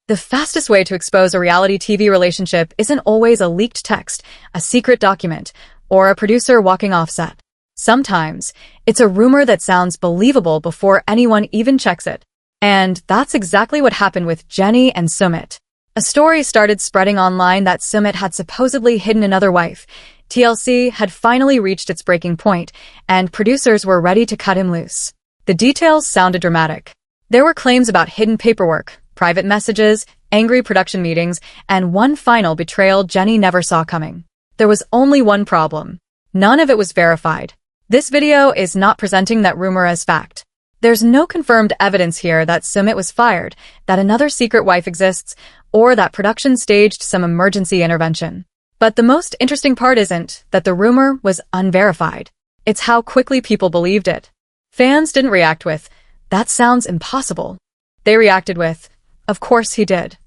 The fastest way to expose a reality TV relationship isn't always a leaked text, a secret document, or a producer walking off set. Sometimes, it's a rumor that sounds believable before anyone even checks it. And that's exactly what happened with Jenny and Sumit. A story started spreading online that Sumit had supposedly hidden another wife. TLC had finally reached its breaking point, and producers were ready to cut him loose. The details sounded dramatic. There were claims about hidden paperwork, private messages, angry production meetings, and one final betrayal Jenny never saw coming. There was only one problem. None of it was verified. This video is not presenting that rumor as fact. There's no confirmed evidence here that Sumit was fired, that another secret wife exists, or that production staged some emergency intervention. But the most interesting part isn't that the rumor was unverified. It's how quickly people believed it. Fans didn't react with, "That sounds impossible." They reacted with, "Of course he did."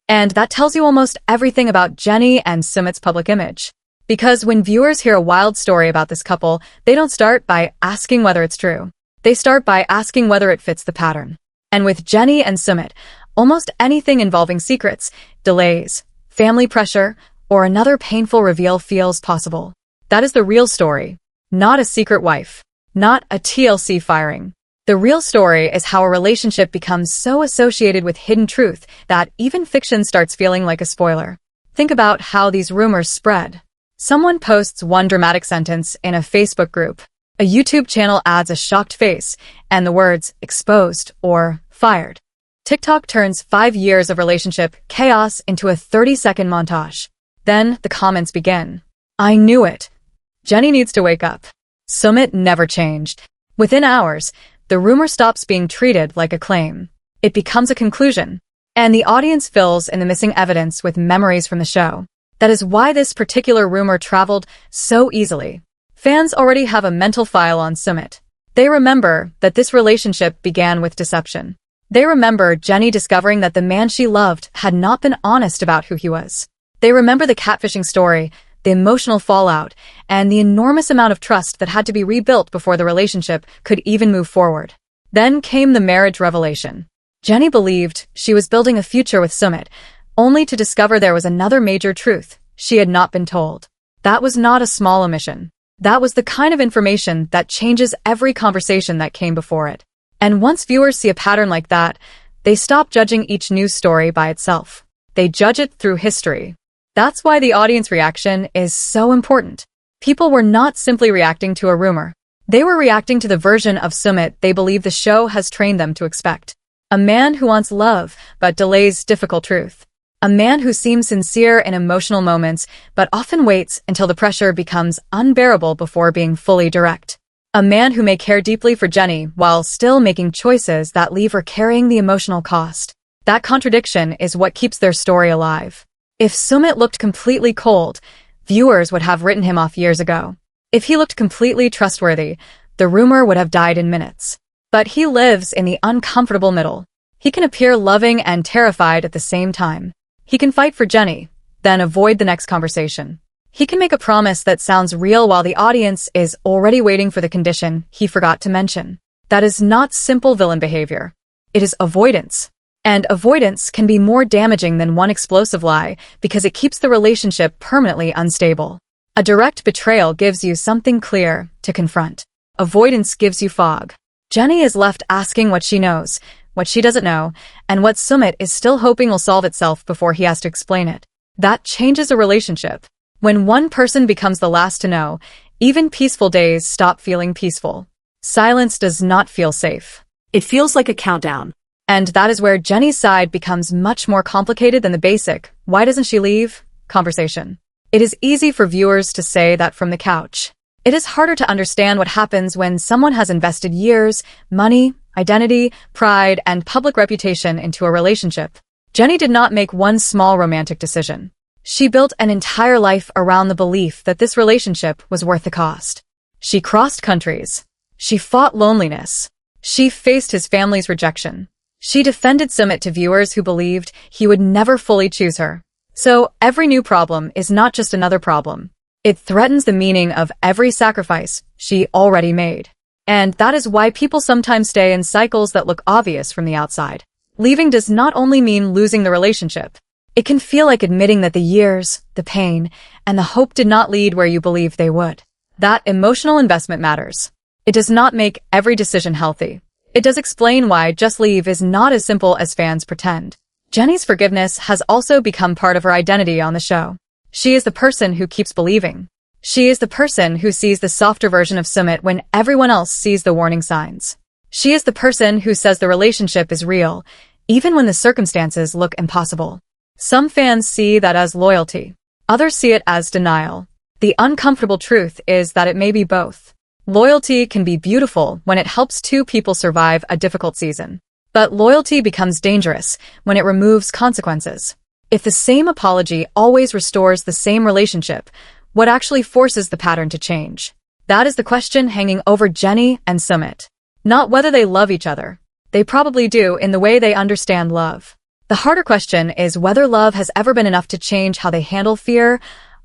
And that tells you almost everything about Jenny and Sumit's public image. Because when viewers hear a wild story about this couple, they don't start by asking whether it's true. They start by asking whether it fits the pattern. And with Jenny and Sumit, almost anything involving secrets, delays, family pressure, or another painful reveal feels possible. That is the real story. Not a secret wife. Not a TLC firing. The real story is how a relationship becomes so associated with hidden truth that even fiction starts feeling like a spoiler. Think about how these rumors spread. Someone posts one dramatic sentence in a Facebook group. A YouTube channel adds a shocked face and the words exposed or fired. TikTok turns 5 years of relationship chaos into a 30-second montage. Then the comments begin. "I knew it. Jenny needs to wake up." Sumit never changed. Within hours, the rumor stops being treated like a claim. It becomes a conclusion. And the audience fills in the missing evidence with memories from the show. That is why this particular rumor traveled so easily. Fans already have a mental file on Sumit. They remember that this relationship began with deception. They remember Jenny discovering that the man she loved had not been honest about who he was. They remember the catfishing story, the emotional fallout, and the enormous amount of trust that had to be rebuilt before the relationship could even move forward. Then came the marriage revelation. Jenny believed she was building a future with Sumit, only to discover there was another major truth she had not been told. That was not a small omission. That was the kind of information that changes every conversation that came before it. And once viewers see a pattern like that, they stop judging each news story by itself. They judge it through history. That's why the audience reaction is so important. People were not simply reacting to a rumor. They were reacting to the version of Sumit they believe the show has trained them to expect. A man who wants love but delays difficult truth. A man who seems sincere in emotional moments, but often waits until the pressure becomes unbearable before being fully direct. A man who may care deeply for Jenny while still making choices that leave her carrying the emotional cost. That contradiction is what keeps their story alive. If Sumit looked completely cold, viewers would have written him off years ago. If he looked completely trustworthy, the rumor would have died in minutes. But he lives in the uncomfortable middle. He can appear loving and terrified at the same time. He can fight for Jenny, then avoid the next conversation. He can make a promise that sounds real while the audience is already waiting for the condition he forgot to mention. That is not simple villain behavior. It is avoidance. And avoidance can be more damaging than one explosive lie because it keeps the relationship permanently unstable. A direct betrayal gives you something clear to confront. Avoidance gives you fog. Jenny is left asking what she knows, what she doesn't know, and what Sumit is still hoping will solve itself before he has to explain it. That changes a relationship. When one person becomes the last to know, even peaceful days stop feeling peaceful. Silence does not feel safe. It feels like a countdown. And that is where Jenny's side becomes much more complicated than the basic "why doesn't she leave?" conversation. It is easy for viewers to say that from the couch. It is harder to understand what happens when someone has invested years, money, identity, pride, and public reputation into a relationship. Jenny did not make one small romantic decision. She built an entire life around the belief that this relationship was worth the cost. She crossed countries. She fought loneliness. She faced his family's rejection. She defended Sumit to viewers who believed he would never fully choose her. So every new problem is not just another problem. It threatens the meaning of every sacrifice she already made. And that is why people sometimes stay in cycles that look obvious from the outside. Leaving does not only mean losing the relationship. It can feel like admitting that the years, the pain, and the hope did not lead where you believed they would. That emotional investment matters. It does not make every decision healthy. It does explain why Just Leave is not as simple as fans pretend. Jenny's forgiveness has also become part of her identity on the show. She is the person who keeps believing. She is the person who sees the softer version of Sumit when everyone else sees the warning signs. She is the person who says the relationship is real, even when the circumstances look impossible. Some fans see that as loyalty. Others see it as denial. The uncomfortable truth is that it may be both. Loyalty can be beautiful when it helps two people survive a difficult season. But loyalty becomes dangerous when it removes consequences. If the same apology always restores the same relationship, what actually forces the pattern to change? That is the question hanging over Jenny and Sumit. Not whether they love each other. They probably do in the way they understand love. The harder question is whether love has ever been enough to change how they handle fear,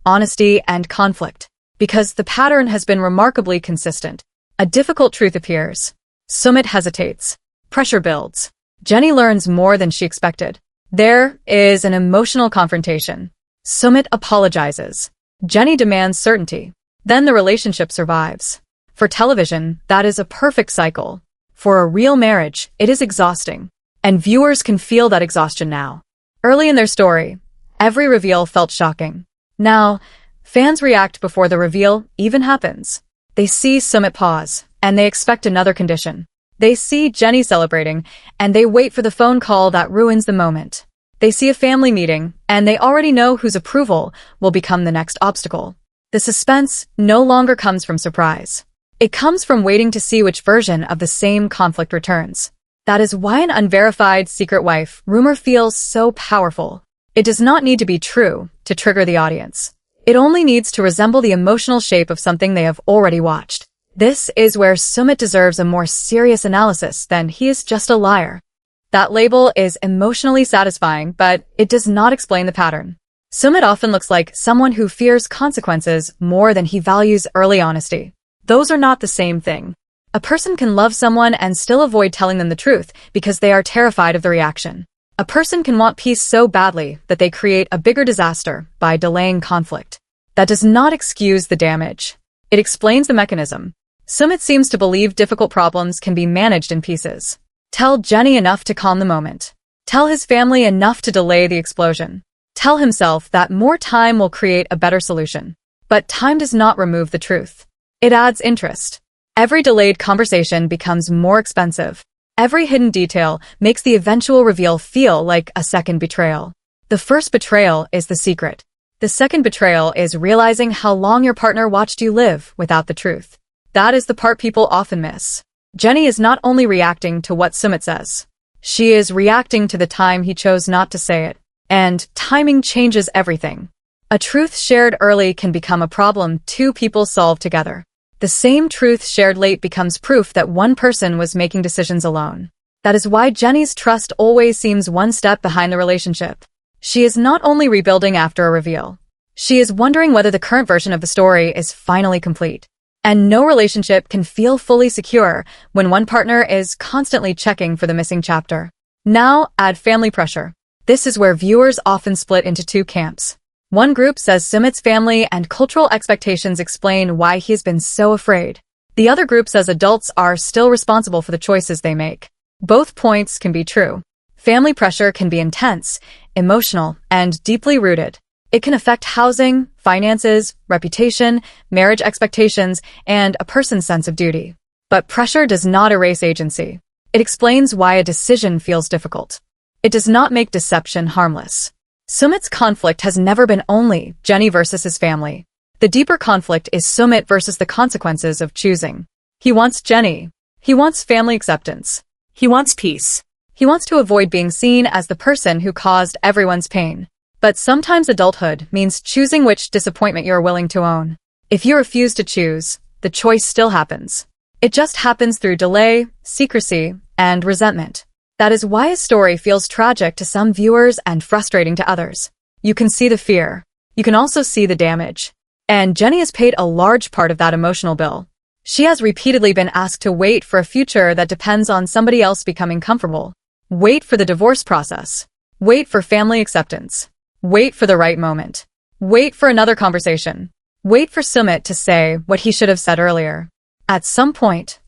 honesty, and conflict. Because the pattern has been remarkably consistent. A difficult truth appears. Sumit hesitates. Pressure builds. Jenny learns more than she expected. There is an emotional confrontation. Sumit apologizes. Jenny demands certainty. Then the relationship survives. For television, that is a perfect cycle. For a real marriage, it is exhausting. And viewers can feel that exhaustion now. Early in their story, every reveal felt shocking. Now, fans react before the reveal even happens. They see Sumit pause, and they expect another condition. They see Jenny celebrating, and they wait for the phone call that ruins the moment. They see a family meeting, and they already know whose approval will become the next obstacle. The suspense no longer comes from surprise. It comes from waiting to see which version of the same conflict returns. That is why an unverified secret wife rumor feels so powerful. It does not need to be true to trigger the audience. It only needs to resemble the emotional shape of something they have already watched. This is where Sumit deserves a more serious analysis than he is just a liar. That label is emotionally satisfying, but it does not explain the pattern. Sumit often looks like someone who fears consequences more than he values early honesty. Those are not the same thing. A person can love someone and still avoid telling them the truth because they are terrified of the reaction. A person can want peace so badly that they create a bigger disaster by delaying conflict. That does not excuse the damage. It explains the mechanism. Sumit seems to believe difficult problems can be managed in pieces. Tell Jenny enough to calm the moment. Tell his family enough to delay the explosion. Tell himself that more time will create a better solution. But time does not remove the truth. It adds interest. Every delayed conversation becomes more expensive. Every hidden detail makes the eventual reveal feel like a second betrayal. The first betrayal is the secret. The second betrayal is realizing how long your partner watched you live without the truth. That is the part people often miss. Jenny is not only reacting to what Sumit says. She is reacting to the time he chose not to say it. And timing changes everything. A truth shared early can become a problem two people solve together. The same truth shared late becomes proof that one person was making decisions alone. That is why Jenny's trust always seems one step behind the relationship. She is not only rebuilding after a reveal. She is wondering whether the current version of the story is finally complete. And no relationship can feel fully secure when one partner is constantly checking for the missing chapter. Now, add family pressure. This is where viewers often split into two camps. One group says Sumit's family and cultural expectations explain why he's been so afraid. The other group says adults are still responsible for the choices they make. Both points can be true. Family pressure can be intense, emotional, and deeply rooted. It can affect housing, finances, reputation, marriage expectations, and a person's sense of duty. But pressure does not erase agency. It explains why a decision feels difficult. It does not make deception harmless. Sumit's conflict has never been only Jenny versus his family. The deeper conflict is Sumit versus the consequences of choosing. He wants Jenny. He wants family acceptance. He wants peace. He wants to avoid being seen as the person who caused everyone's pain. But sometimes adulthood means choosing which disappointment you're willing to own. If you refuse to choose, the choice still happens. It just happens through delay, secrecy, and resentment. That is why a story feels tragic to some viewers and frustrating to others. You can see the fear. You can also see the damage. And Jenny has paid a large part of that emotional bill. She has repeatedly been asked to wait for a future that depends on somebody else becoming comfortable. Wait for the divorce process. Wait for family acceptance. Wait for the right moment. Wait for another conversation. Wait for Sumit to say what he should have said earlier. At some point,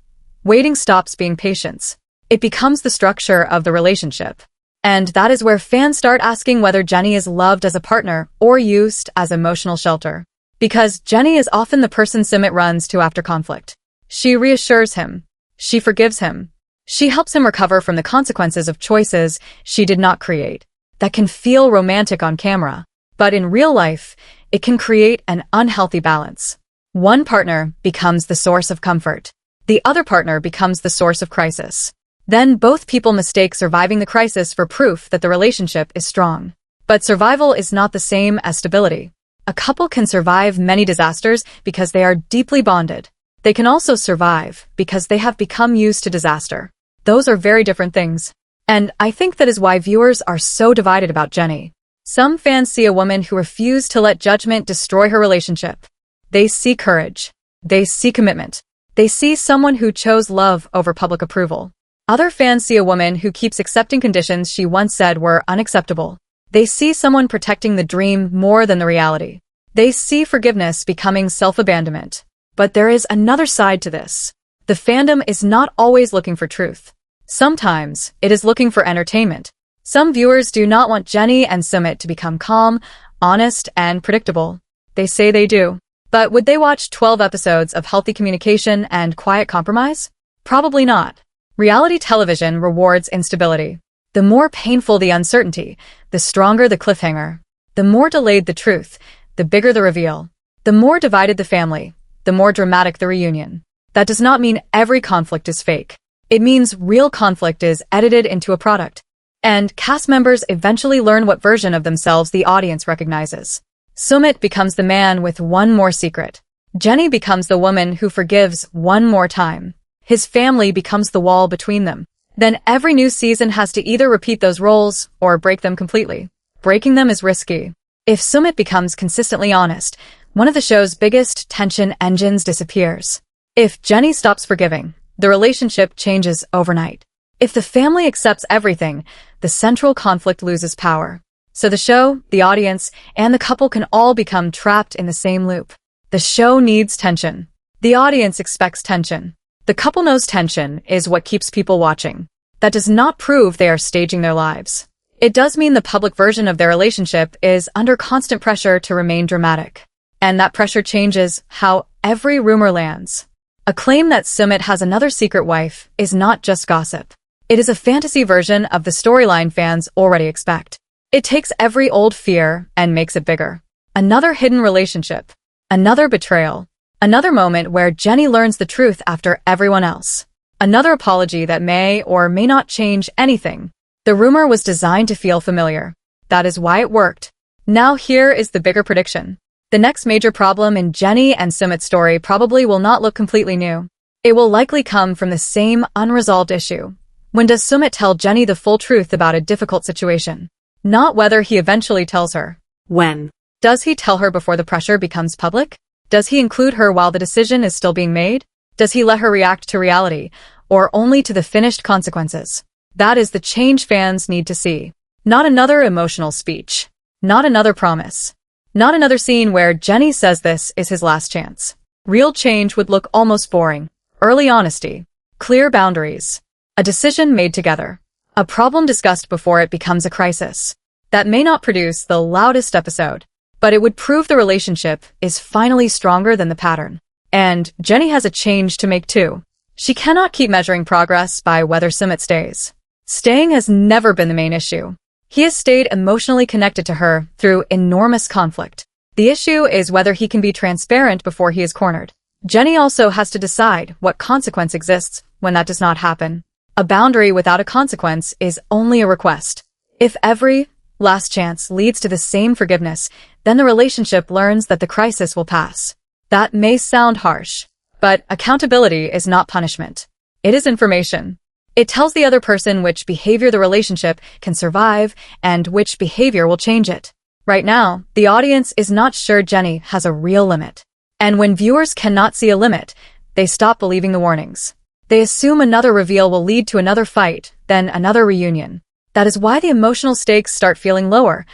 waiting stops being patience. It becomes the structure of the relationship. And that is where fans start asking whether Jenny is loved as a partner or used as emotional shelter. Because Jenny is often the person Sumit runs to after conflict. She reassures him. She forgives him. She helps him recover from the consequences of choices she did not create. That can feel romantic on camera, but in real life, it can create an unhealthy balance. One partner becomes the source of comfort. The other partner becomes the source of crisis. Then both people mistake surviving the crisis for proof that the relationship is strong. But survival is not the same as stability. A couple can survive many disasters because they are deeply bonded. They can also survive because they have become used to disaster. Those are very different things. And I think that is why viewers are so divided about Jenny. Some fans see a woman who refused to let judgment destroy her relationship. They see courage. They see commitment. They see someone who chose love over public approval. Other fans see a woman who keeps accepting conditions she once said were unacceptable. They see someone protecting the dream more than the reality. They see forgiveness becoming self-abandonment. But there is another side to this. The fandom is not always looking for truth. Sometimes it is looking for entertainment. Some viewers do not want Jenny and Sumit to become calm, honest, and predictable. They say they do. But would they watch 12 episodes of healthy communication and quiet compromise? Probably not. Reality television rewards instability. The more painful the uncertainty, the stronger the cliffhanger. The more delayed the truth, the bigger the reveal. The more divided the family, the more dramatic the reunion. That does not mean every conflict is fake. It means real conflict is edited into a product. And cast members eventually learn what version of themselves the audience recognizes. Sumit becomes the man with one more secret. Jenny becomes the woman who forgives one more time. His family becomes the wall between them. Then every new season has to either repeat those roles or break them completely. Breaking them is risky. If Sumit becomes consistently honest, one of the show's biggest tension engines disappears. If Jenny stops forgiving, the relationship changes overnight. If the family accepts everything, the central conflict loses power. So the show, the audience, and the couple can all become trapped in the same loop. The show needs tension. The audience expects tension. The couple knows tension is what keeps people watching. That does not prove they are staging their lives. It does mean the public version of their relationship is under constant pressure to remain dramatic. And that pressure changes how every rumor lands. A claim that Sumit has another secret wife is not just gossip. It is a fantasy version of the storyline fans already expect. It takes every old fear and makes it bigger. Another hidden relationship. Another betrayal. Another moment where Jenny learns the truth after everyone else. Another apology that may or may not change anything. The rumor was designed to feel familiar. That is why it worked. Now here is the bigger prediction. The next major problem in Jenny and Sumit's story probably will not look completely new. It will likely come from the same unresolved issue. When does Sumit tell Jenny the full truth about a difficult situation? Not whether he eventually tells her. When? Does he tell her before the pressure becomes public? Does he include her while the decision is still being made? Does he let her react to reality, or only to the finished consequences? That is the change fans need to see. Not another emotional speech. Not another promise. Not another scene where Jenny says this is his last chance. Real change would look almost boring. Early honesty. Clear boundaries. A decision made together. A problem discussed before it becomes a crisis. That may not produce the loudest episode, but it would prove the relationship is finally stronger than the pattern. And Jenny has a change to make too. She cannot keep measuring progress by whether Sumit stays. Staying has never been the main issue. He has stayed emotionally connected to her through enormous conflict. The issue is whether he can be transparent before he is cornered. Jenny also has to decide what consequence exists when that does not happen. A boundary without a consequence is only a request. If every last chance leads to the same forgiveness, then the relationship learns that the crisis will pass. That may sound harsh, but accountability is not punishment. It is information. It tells the other person which behavior the relationship can survive and which behavior will change it. Right now, the audience is not sure Jenny has a real limit. And when viewers cannot see a limit, they stop believing the warnings. They assume another reveal will lead to another fight, then another reunion. That is why the emotional stakes start feeling lower,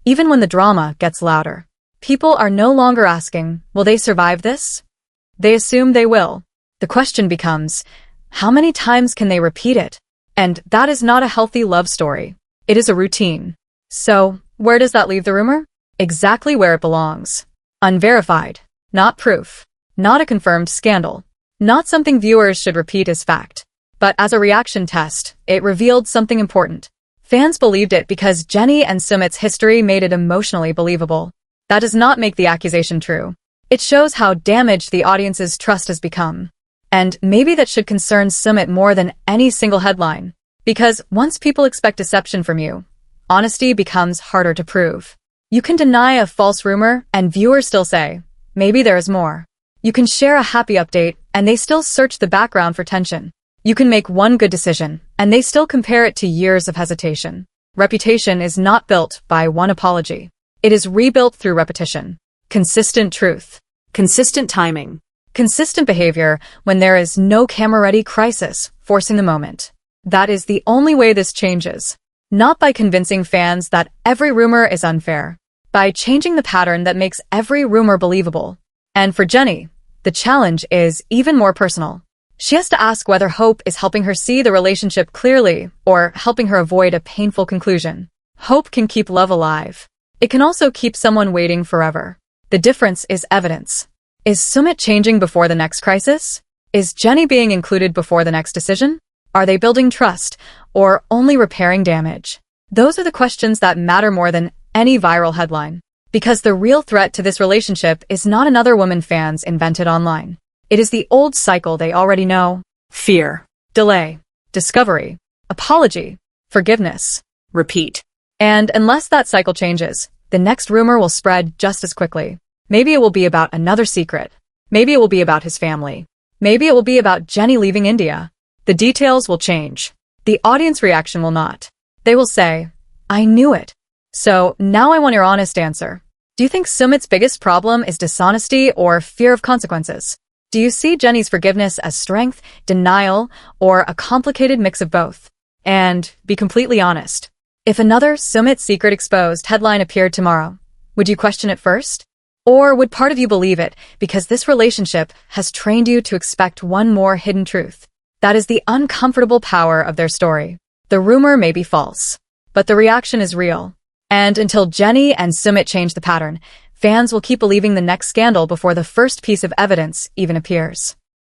even when the drama gets louder. People are no longer asking, will they survive this? They assume they will. The question becomes, how many times can they repeat it? And that is not a healthy love story. It is a routine. So, where does that leave the rumor? Exactly where it belongs. Unverified. Not proof. Not a confirmed scandal. Not something viewers should repeat as fact. But as a reaction test, it revealed something important. Fans believed it because Jenny and Sumit's history made it emotionally believable. That does not make the accusation true. It shows how damaged the audience's trust has become. And maybe that should concern Sumit more than any single headline. Because once people expect deception from you, honesty becomes harder to prove. You can deny a false rumor and viewers still say, maybe there is more. You can share a happy update and they still search the background for tension. You can make one good decision and they still compare it to years of hesitation. Reputation is not built by one apology. It is rebuilt through repetition. Consistent truth. Consistent timing. Consistent behavior when there is no camera-ready crisis forcing the moment. That is the only way this changes. Not by convincing fans that every rumor is unfair. By changing the pattern that makes every rumor believable. And for Jenny, the challenge is even more personal. She has to ask whether hope is helping her see the relationship clearly or helping her avoid a painful conclusion. Hope can keep love alive. It can also keep someone waiting forever. The difference is evidence. Is Sumit changing before the next crisis? Is Jenny being included before the next decision? Are they building trust or only repairing damage? Those are the questions that matter more than any viral headline. Because the real threat to this relationship is not another woman fans invented online. It is the old cycle they already know. Fear. Delay. Discovery. Apology. Forgiveness. Repeat. And unless that cycle changes, the next rumor will spread just as quickly. Maybe it will be about another secret. Maybe it will be about his family. Maybe it will be about Jenny leaving India. The details will change. The audience reaction will not. They will say, I knew it. So now I want your honest answer. Do you think Sumit's biggest problem is dishonesty or fear of consequences? Do you see Jenny's forgiveness as strength, denial, or a complicated mix of both? And be completely honest. If another Sumit secret exposed headline appeared tomorrow, would you question it first? Or would part of you believe it because this relationship has trained you to expect one more hidden truth? That is the uncomfortable power of their story. The rumor may be false, but the reaction is real. And until Jenny and Sumit change the pattern, fans will keep believing the next scandal before the first piece of evidence even appears.